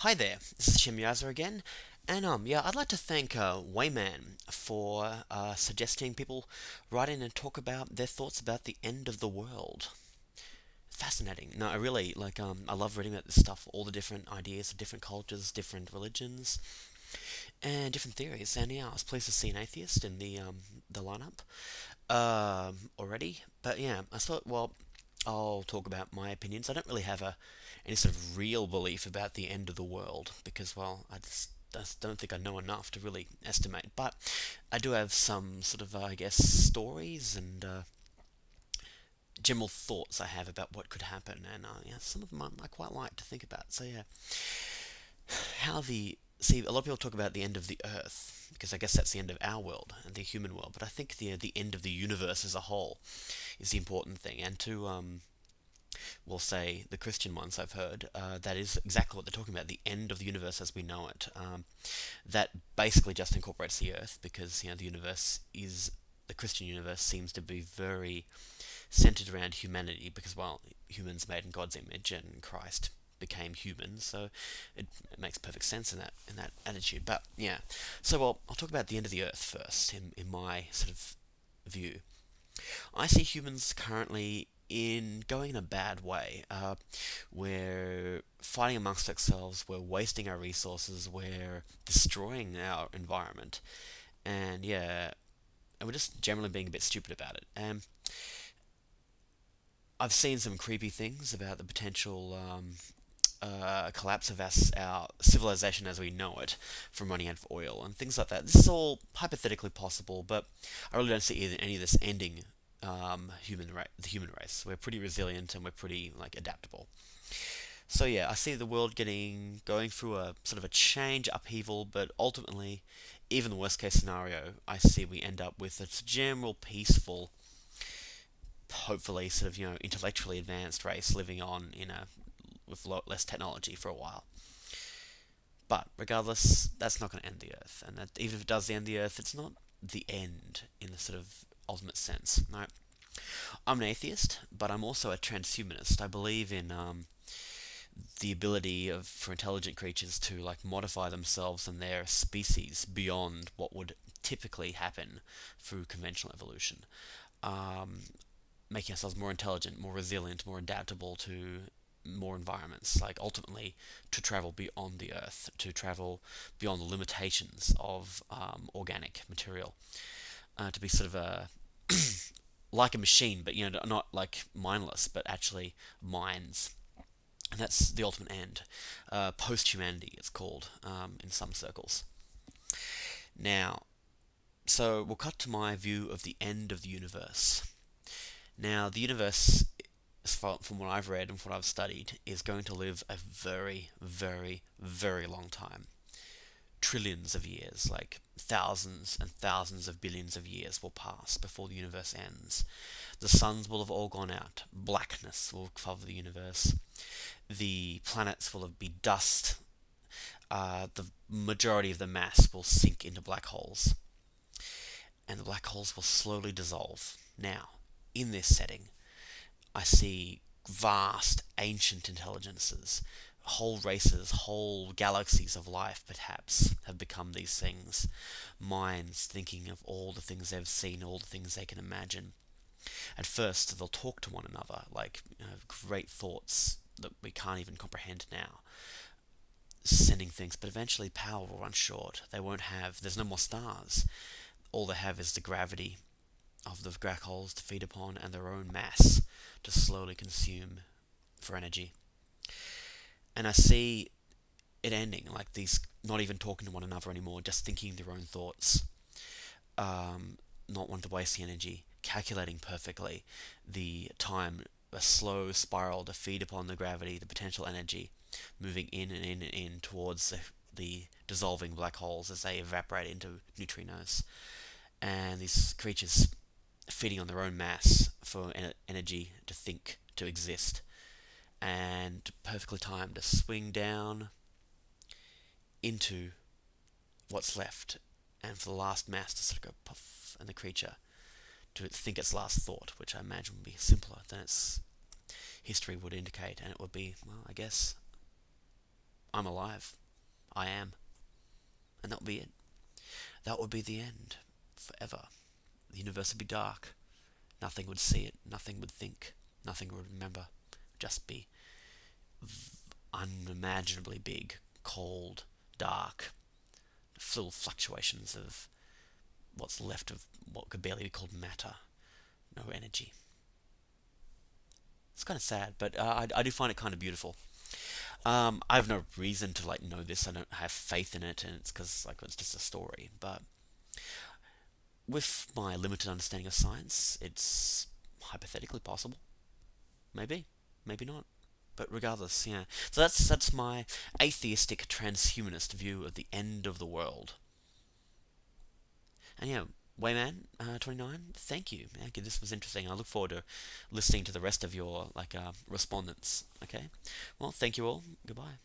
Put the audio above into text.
Hi there, this is Shimyaza again, and yeah, I'd like to thank Wayman for suggesting people write in and talk about their thoughts about the end of the world. Fascinating. No, I really I love reading about this stuff, all the different ideas of different cultures, different religions, and different theories. And yeah, I was pleased to see an atheist in the lineup already. But yeah, I thought, well, I'll talk about my opinions. I don't really have any sort of real belief about the end of the world because, well, I just don't think I know enough to really estimate. But I do have some sort of, I guess, stories and general thoughts I have about what could happen, and yeah, some of them I quite like to think about. So yeah, how the see a lot of people talk about the end of the Earth because I guess that's the end of our world and the human world, but I think the end of the universe as a whole is the important thing, and to we'll say the Christian ones I've heard, that is exactly what they're talking about, the end of the universe as we know it. That basically just incorporates the Earth because the universe is the Christian universe seems to be very centered around humanity because, well, humans made in God's image and Christ became human, so it makes perfect sense in that attitude. But yeah, so well, I'll talk about the end of the Earth first in my sort of view. I see humans currently in going in a bad way. We're fighting amongst ourselves. We're wasting our resources. We're destroying our environment, and yeah, and we're just generally being a bit stupid about it. And I've seen some creepy things about the potential collapse of our civilization as we know it from running out of oil and things like that. This is all hypothetically possible, but I really don't see any of this ending the human race. We're pretty resilient and we're pretty adaptable. So yeah, I see the world going through a sort of a change, upheaval, but ultimately, even the worst case scenario, I see we end up with a general peaceful, hopefully sort of intellectually advanced race living on in a with less technology for a while. But regardless, that's not going to end the Earth, and that even if it does end the Earth, it's not the end in the sort of ultimate sense. No, I'm an atheist, but I'm also a transhumanist. I believe in the ability of for intelligent creatures to modify themselves and their species beyond what would typically happen through conventional evolution, um, making ourselves more intelligent, more resilient, more adaptable to more environments, like ultimately to travel beyond the Earth, to travel beyond the limitations of organic material, to be sort of a like a machine, but not like mindless, but actually minds. And that's the ultimate end. Post-humanity, it's called in some circles. Now, so we'll cut to my view of the end of the universe. Now, the universe, from what I've read and what I've studied, is going to live a very, very, very long time. Trillions of years, like thousands and thousands of billions of years will pass before the universe ends. The suns will have all gone out. Blackness will cover the universe. The planets will be dust. The majority of the mass will sink into black holes. And the black holes will slowly dissolve. Now, in this setting, I see vast, ancient intelligences, whole races, whole galaxies of life, perhaps, have become these things. Minds thinking of all the things they've seen, all the things they can imagine. At first, they'll talk to one another, great thoughts that we can't even comprehend now, sending things, but eventually power will run short. There's no more stars. All they have is the gravity of the black holes to feed upon and their own mass to slowly consume for energy. And I see it ending like these, not even talking to one another anymore, just thinking their own thoughts, not wanting to waste the energy, calculating perfectly the time, a slow spiral to feed upon the gravity, the potential energy, moving in and in and in towards the dissolving black holes as they evaporate into neutrinos. And these creatures feeding on their own mass for energy to think, to exist, and perfectly timed to swing down into what's left, and for the last mass to sort of go puff, and the creature to think its last thought, which I imagine would be simpler than its history would indicate, and it would be, well, I guess, I'm alive. I am. And that would be it. That would be the end. Forever. The universe would be dark. Nothing would see it. Nothing would think. Nothing would remember. Just be unimaginably big, cold, dark, little fluctuations of what's left of what could barely be called matter. No energy. It's kind of sad, but I do find it kind of beautiful. I have no reason to like know this. I don't have faith in it, and it's because like it's just a story. But with my limited understanding of science, it's hypothetically possible. Maybe, maybe not. But regardless, yeah. So that's my atheistic transhumanist view of the end of the world. And yeah, Wayman 29, thank you. Yeah, this was interesting. I look forward to listening to the rest of your like respondents. Okay. Well, thank you all. Goodbye.